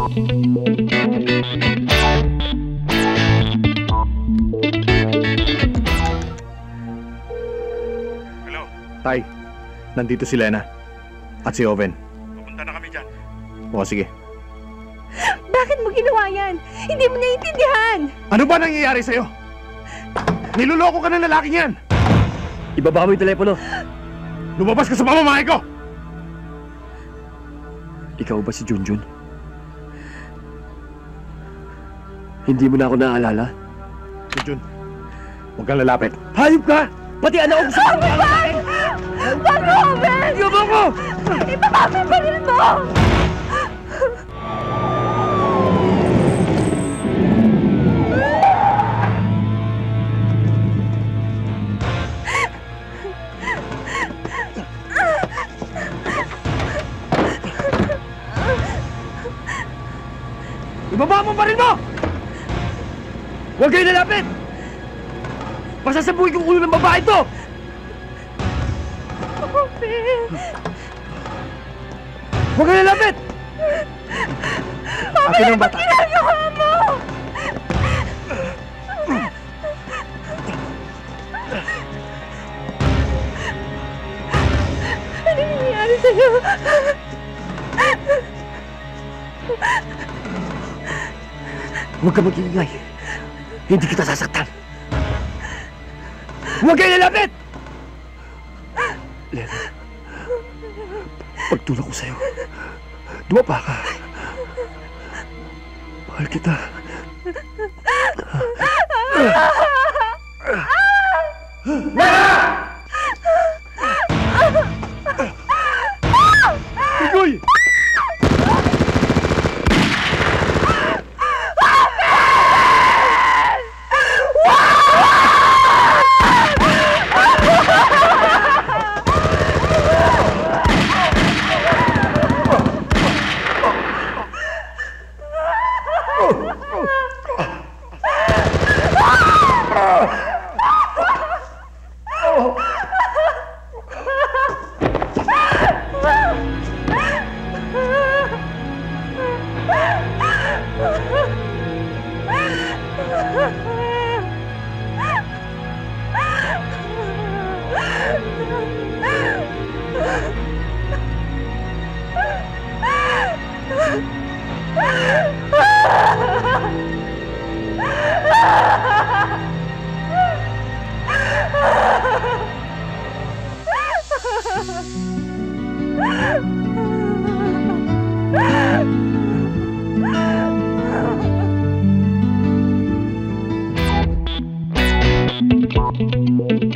Hello? Tay, nandito si Lena at si Oven. Pupunta na kami dyan. O sige. Bakit mo ginawa yan? Hindi mo naiintindihan! Ano ba nangyayari sa'yo? Niloloko ka ng lalaking yan! Ibaba mo yung telepono. Lumabas ka sa pamamahay ko! Ikaw ba si Junjun? Hindi mo na ako naaalala? Jun, huwag kang lalapit. Hayop ka! Pati anak ko gusto mo ng akin! Wag mo, Ben! Iba ko! Ibaba mo yung baril mo! Ibaba mo pa rin mo! Huwag kayo lalapit! Masasabuhin kong ulo ng babae ito! Ben! Huwag kayo lalapit! Akin ang bata. Ginagawa mo! Ano nangyayari sa'yo? Huwag ka mag-iingay. Hindi kita sasaktan. Huwag kayo lalapit! Lena, pagtulak ko sa'yo, dumapa ka. Mahal kita. Pigoy! Thank you.